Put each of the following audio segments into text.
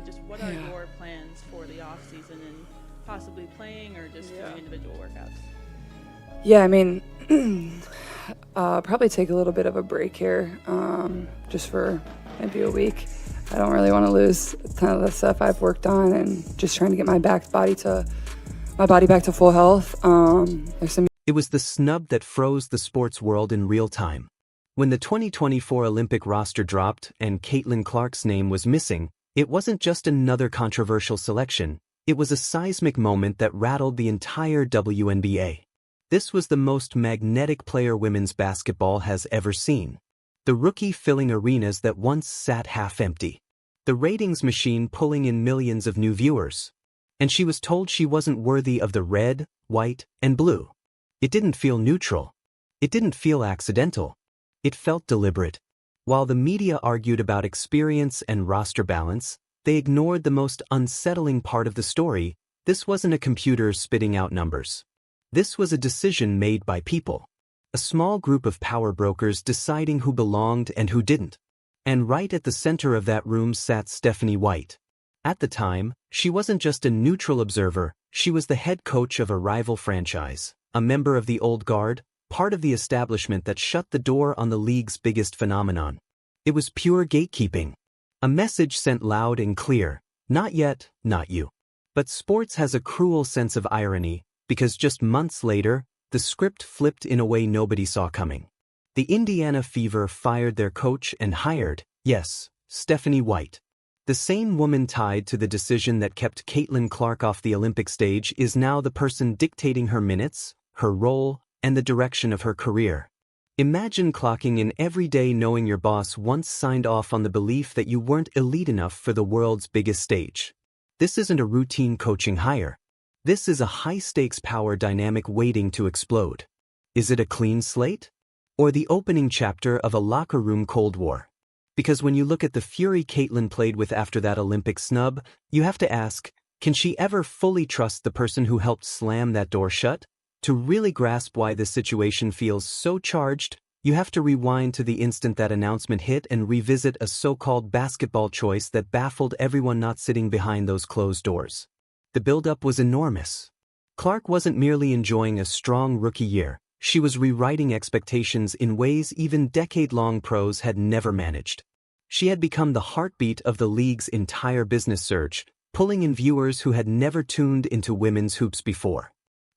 just what are your plans for the off season and possibly playing or just doing individual workouts? Yeah, I mean, probably take a little bit of a break here, just for maybe a week. I don't really want to lose a ton of the stuff I've worked on, and just trying to get my body back to full health. It was the snub that froze the sports world in real time. When the 2024 Olympic roster dropped and Caitlin Clark's name was missing, it wasn't just another controversial selection, it was a seismic moment that rattled the entire WNBA. This was the most magnetic player women's basketball has ever seen. The rookie filling arenas that once sat half empty. The ratings machine pulling in millions of new viewers. And she was told she wasn't worthy of the red, white, and blue. It didn't feel neutral. It didn't feel accidental. It felt deliberate. While the media argued about experience and roster balance, they ignored the most unsettling part of the story. This wasn't a computer spitting out numbers. This was a decision made by people. A small group of power brokers deciding who belonged and who didn't. And right at the center of that room sat Stephanie White. At the time, she wasn't just a neutral observer, she was the head coach of a rival franchise, a member of the old guard, part of the establishment that shut the door on the league's biggest phenomenon. It was pure gatekeeping. A message sent loud and clear, not yet, not you. But sports has a cruel sense of irony, because just months later, the script flipped in a way nobody saw coming. The Indiana Fever fired their coach and hired, yes, Stephanie White. The same woman tied to the decision that kept Caitlin Clark off the Olympic stage is now the person dictating her minutes, her role, and the direction of her career. Imagine clocking in every day knowing your boss once signed off on the belief that you weren't elite enough for the world's biggest stage. This isn't a routine coaching hire. This is a high-stakes power dynamic waiting to explode. Is it a clean slate? Or the opening chapter of a locker room Cold War? Because when you look at the fury Caitlin played with after that Olympic snub, you have to ask, can she ever fully trust the person who helped slam that door shut? To really grasp why this situation feels so charged, you have to rewind to the instant that announcement hit and revisit a so-called basketball choice that baffled everyone not sitting behind those closed doors. The build-up was enormous. Clark wasn't merely enjoying a strong rookie year, she was rewriting expectations in ways even decade-long pros had never managed. She had become the heartbeat of the league's entire business surge, pulling in viewers who had never tuned into women's hoops before.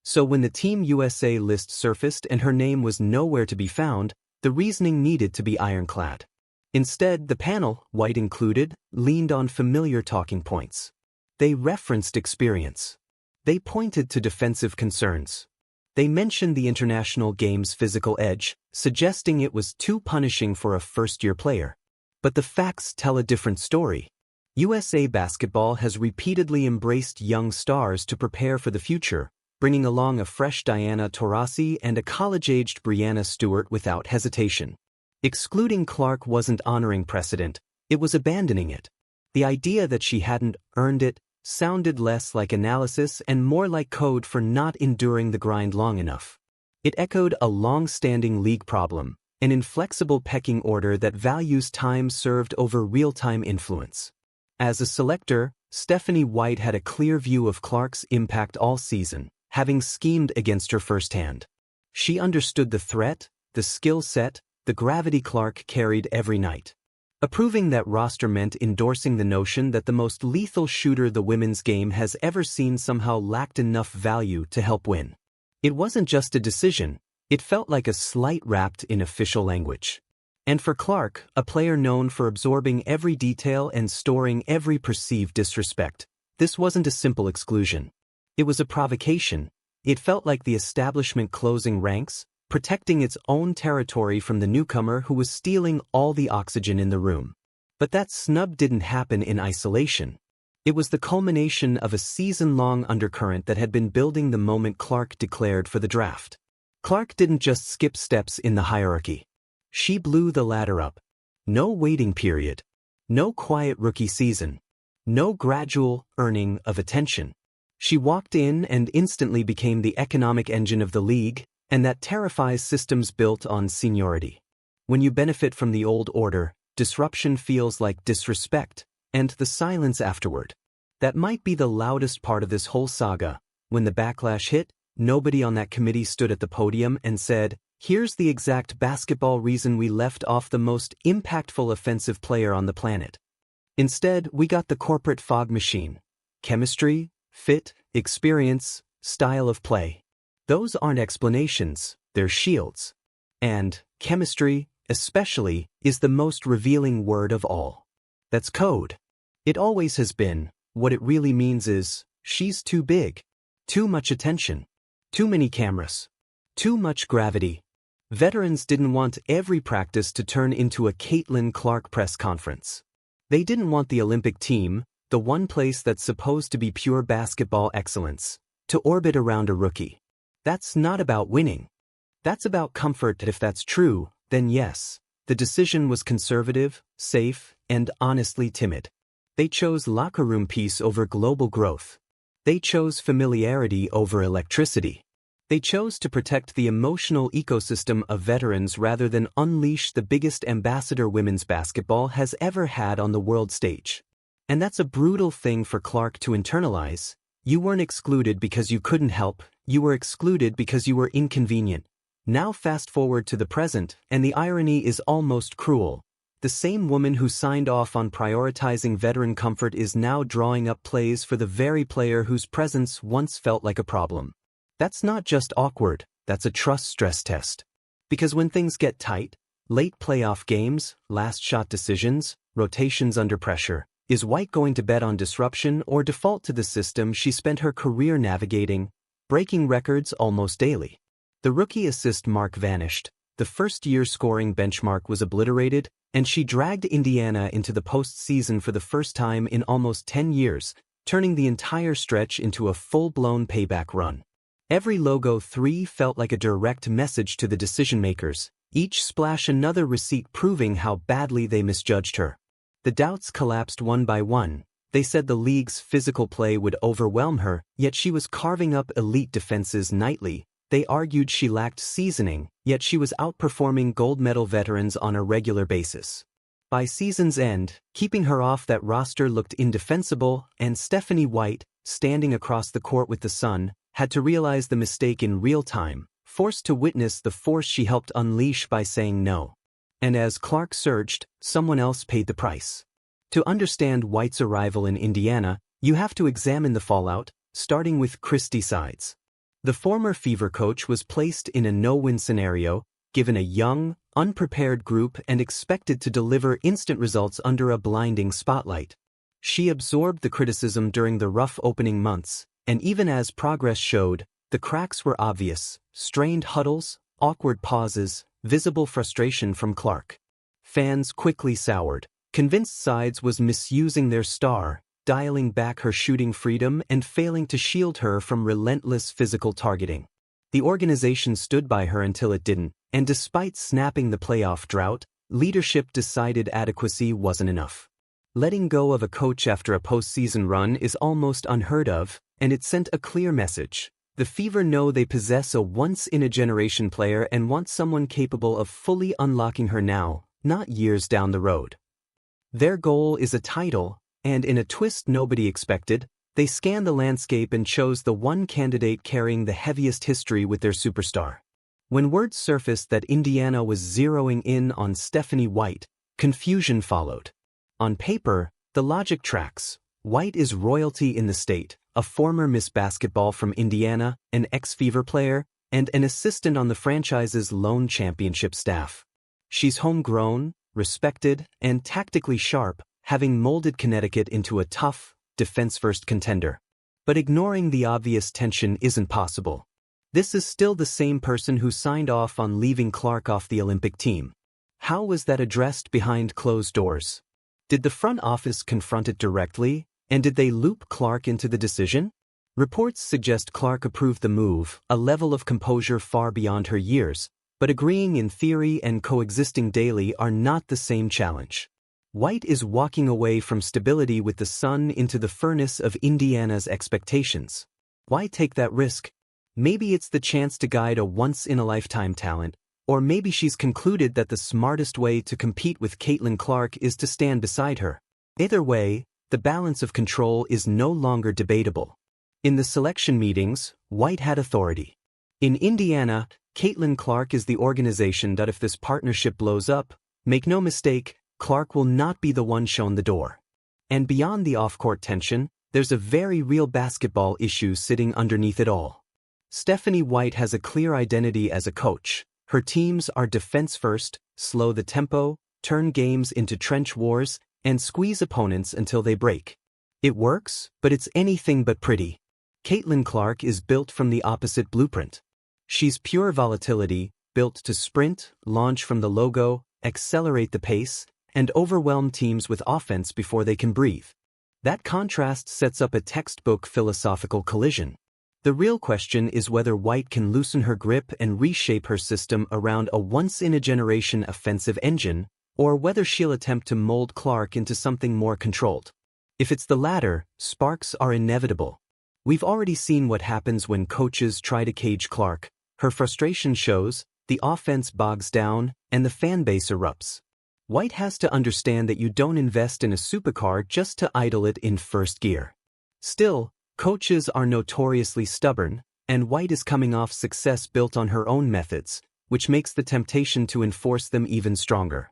So when the Team USA list surfaced and her name was nowhere to be found, the reasoning needed to be ironclad. Instead, the panel, White included, leaned on familiar talking points. They referenced experience. They pointed to defensive concerns. They mentioned the international game's physical edge, suggesting it was too punishing for a first-year player. But the facts tell a different story. USA basketball has repeatedly embraced young stars to prepare for the future, bringing along a fresh Diana Taurasi and a college-aged Breanna Stewart without hesitation. Excluding Clark wasn't honoring precedent, it was abandoning it. The idea that she hadn't earned it sounded less like analysis and more like code for not enduring the grind long enough. It echoed a long-standing league problem, an inflexible pecking order that values time served over real-time influence. As a selector, Stephanie White had a clear view of Clark's impact all season, having schemed against her firsthand. She understood the threat, the skill set, the gravity Clark carried every night. Approving that roster meant endorsing the notion that the most lethal shooter the women's game has ever seen somehow lacked enough value to help win. It wasn't just a decision, it felt like a slight wrapped in official language. And for Clark, a player known for absorbing every detail and storing every perceived disrespect, this wasn't a simple exclusion. It was a provocation. It felt like the establishment closing ranks, protecting its own territory from the newcomer who was stealing all the oxygen in the room. But that snub didn't happen in isolation. It was the culmination of a season-long undercurrent that had been building the moment Clark declared for the draft. Clark didn't just skip steps in the hierarchy. She blew the ladder up. No waiting period. No quiet rookie season. No gradual earning of attention. She walked in and instantly became the economic engine of the league, and that terrifies systems built on seniority. When you benefit from the old order, disruption feels like disrespect, And the silence afterward. That might be the loudest part of this whole saga. When the backlash hit, nobody on that committee stood at the podium and said, "Here's the exact basketball reason we left off the most impactful offensive player on the planet." Instead, we got the corporate fog machine. Chemistry, fit, experience, style of play. Those aren't explanations, they're shields. And chemistry, especially, is the most revealing word of all. That's code. It always has been. What it really means is, she's too big. Too much attention. Too many cameras. Too much gravity. Veterans didn't want every practice to turn into a Caitlin Clark press conference. They didn't want the Olympic team, the one place that's supposed to be pure basketball excellence, to orbit around a rookie. That's not about winning. That's about comfort. If that's true, then yes, the decision was conservative, safe, and honestly timid. They chose locker room peace over global growth. They chose familiarity over electricity. They chose to protect the emotional ecosystem of veterans rather than unleash the biggest ambassador women's basketball has ever had on the world stage. And that's a brutal thing for Clark to internalize. You weren't excluded because you couldn't help, you were excluded because you were inconvenient. Now fast forward to the present, and the irony is almost cruel. The same woman who signed off on prioritizing veteran comfort is now drawing up plays for the very player whose presence once felt like a problem. That's not just awkward, that's a trust stress test. Because when things get tight, late playoff games, last shot decisions, rotations under pressure, is White going to bet on disruption or default to the system she spent her career navigating, breaking records almost daily? The rookie assist mark vanished, the first-year scoring benchmark was obliterated, and she dragged Indiana into the postseason for the first time in almost 10 years, turning the entire stretch into a full-blown payback run. Every logo 3 felt like a direct message to the decision-makers, each splash another receipt proving how badly they misjudged her. The doubts collapsed one by one. They said the league's physical play would overwhelm her, yet she was carving up elite defenses nightly. They argued she lacked seasoning, yet she was outperforming gold medal veterans on a regular basis. By season's end, keeping her off that roster looked indefensible, and Stephanie White, standing across the court with the Sun, had to realize the mistake in real time, forced to witness the force she helped unleash by saying no. And as Clark surged, someone else paid the price. To understand White's arrival in Indiana, you have to examine the fallout, starting with Christie Sides. The former Fever coach was placed in a no-win scenario, given a young, unprepared group and expected to deliver instant results under a blinding spotlight. She absorbed the criticism during the rough opening months, and even as progress showed, the cracks were obvious: strained huddles, awkward pauses, visible frustration from Clark. Fans quickly soured, convinced Sides was misusing their star, dialing back her shooting freedom and failing to shield her from relentless physical targeting. The organization stood by her until it didn't, and despite snapping the playoff drought, leadership decided adequacy wasn't enough. Letting go of a coach after a postseason run is almost unheard of, and it sent a clear message. The Fever know they possess a once-in-a-generation player and want someone capable of fully unlocking her now, not years down the road. Their goal is a title, and in a twist nobody expected, they scanned the landscape and chose the one candidate carrying the heaviest history with their superstar. When word surfaced that Indiana was zeroing in on Stephanie White, confusion followed. On paper, the logic tracks. White is royalty in the state, a former Miss Basketball from Indiana, an ex-Fever player, and an assistant on the franchise's lone championship staff. She's homegrown, respected, and tactically sharp, having molded Connecticut into a tough, defense-first contender. But ignoring the obvious tension isn't possible. This is still the same person who signed off on leaving Clark off the Olympic team. How was that addressed behind closed doors? Did the front office confront it directly, and did they loop Clark into the decision? Reports suggest Clark approved the move, a level of composure far beyond her years, but agreeing in theory and coexisting daily are not the same challenge. White is walking away from stability with the Sun into the furnace of Indiana's expectations. Why take that risk? Maybe it's the chance to guide a once-in-a-lifetime talent, or maybe she's concluded that the smartest way to compete with Caitlin Clark is to stand beside her. Either way, the balance of control is no longer debatable. In the selection meetings, White had authority. In Indiana, Caitlin Clark is the organization that if this partnership blows up, make no mistake, Clark will not be the one shown the door. And beyond the off-court tension, there's a very real basketball issue sitting underneath it all. Stephanie White has a clear identity as a coach. Her teams are defense-first, slow the tempo, turn games into trench wars, and squeeze opponents until they break. It works, but it's anything but pretty. Caitlin Clark is built from the opposite blueprint. She's pure volatility, built to sprint, launch from the logo, accelerate the pace, and overwhelm teams with offense before they can breathe. That contrast sets up a textbook philosophical collision. The real question is whether White can loosen her grip and reshape her system around a once-in-a-generation offensive engine, or whether she'll attempt to mold Clark into something more controlled. If it's the latter, sparks are inevitable. We've already seen what happens when coaches try to cage Clark. Her frustration shows, the offense bogs down, and the fanbase erupts. White has to understand that you don't invest in a supercar just to idle it in first gear. Still, coaches are notoriously stubborn, and White is coming off success built on her own methods, which makes the temptation to enforce them even stronger.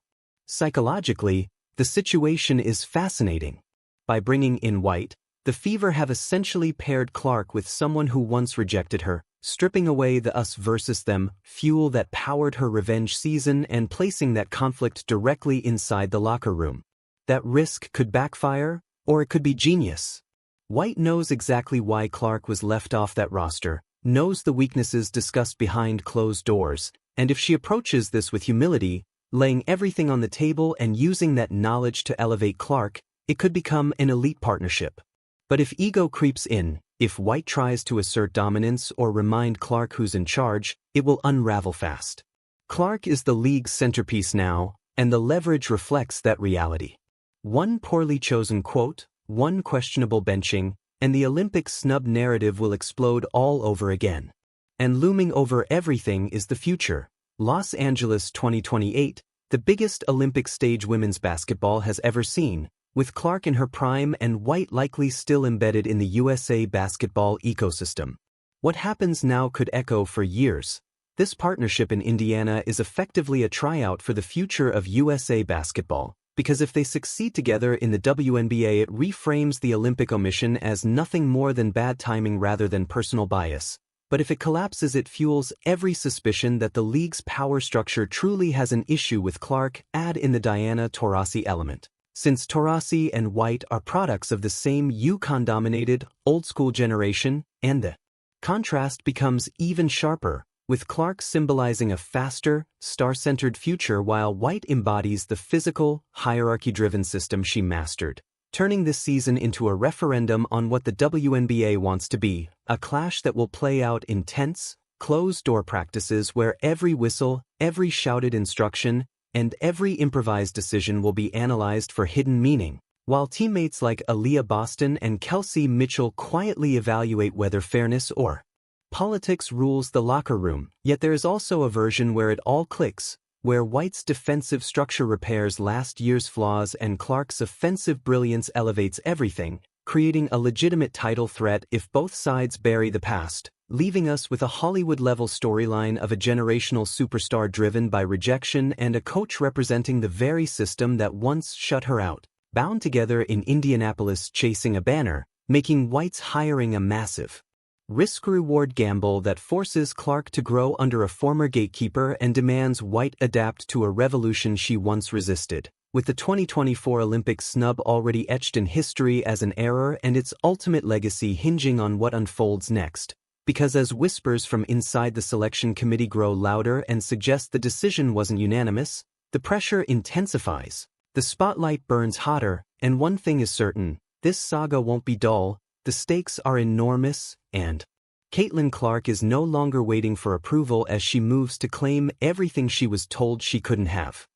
Psychologically, the situation is fascinating. By bringing in White, the Fever have essentially paired Clark with someone who once rejected her, stripping away the us versus them fuel that powered her revenge season and placing that conflict directly inside the locker room. That risk could backfire, or it could be genius. White knows exactly why Clark was left off that roster, knows the weaknesses discussed behind closed doors, and if she approaches this with humility, laying everything on the table and using that knowledge to elevate Clark, it could become an elite partnership. But if ego creeps in, if White tries to assert dominance or remind Clark who's in charge, it will unravel fast. Clark is the league's centerpiece now, and the leverage reflects that reality. One poorly chosen quote, one questionable benching, and the Olympic snub narrative will explode all over again. And looming over everything is the future. Los Angeles 2028, the biggest Olympic stage women's basketball has ever seen, with Clark in her prime and White likely still embedded in the USA basketball ecosystem. What happens now could echo for years. This partnership in Indiana is effectively a tryout for the future of USA basketball, because if they succeed together in the WNBA, it reframes the Olympic omission as nothing more than bad timing rather than personal bias. But if it collapses, it fuels every suspicion that the league's power structure truly has an issue with Clark. Add in the Diana Taurasi element. Since Taurasi and White are products of the same UConn-dominated, old-school generation, and the contrast becomes even sharper, with Clark symbolizing a faster, star-centered future while White embodies the physical, hierarchy-driven system she mastered, turning this season into a referendum on what the WNBA wants to be, a clash that will play out in tense, closed-door practices where every whistle, every shouted instruction, and every improvised decision will be analyzed for hidden meaning, while teammates like Aaliyah Boston and Kelsey Mitchell quietly evaluate whether fairness or politics rules the locker room. Yet there is also a version where it all clicks, where White's defensive structure repairs last year's flaws and Clark's offensive brilliance elevates everything, creating a legitimate title threat if both sides bury the past, leaving us with a Hollywood-level storyline of a generational superstar driven by rejection and a coach representing the very system that once shut her out, bound together in Indianapolis chasing a banner, making White's hiring a massive risk-reward gamble that forces Clark to grow under a former gatekeeper and demands White adapt to a revolution she once resisted, with the 2024 Olympic snub already etched in history as an error and its ultimate legacy hinging on what unfolds next. Because as whispers from inside the selection committee grow louder and suggest the decision wasn't unanimous, the pressure intensifies. The spotlight burns hotter, and one thing is certain, this saga won't be dull. The stakes are enormous, and Caitlin Clark is no longer waiting for approval as she moves to claim everything she was told she couldn't have.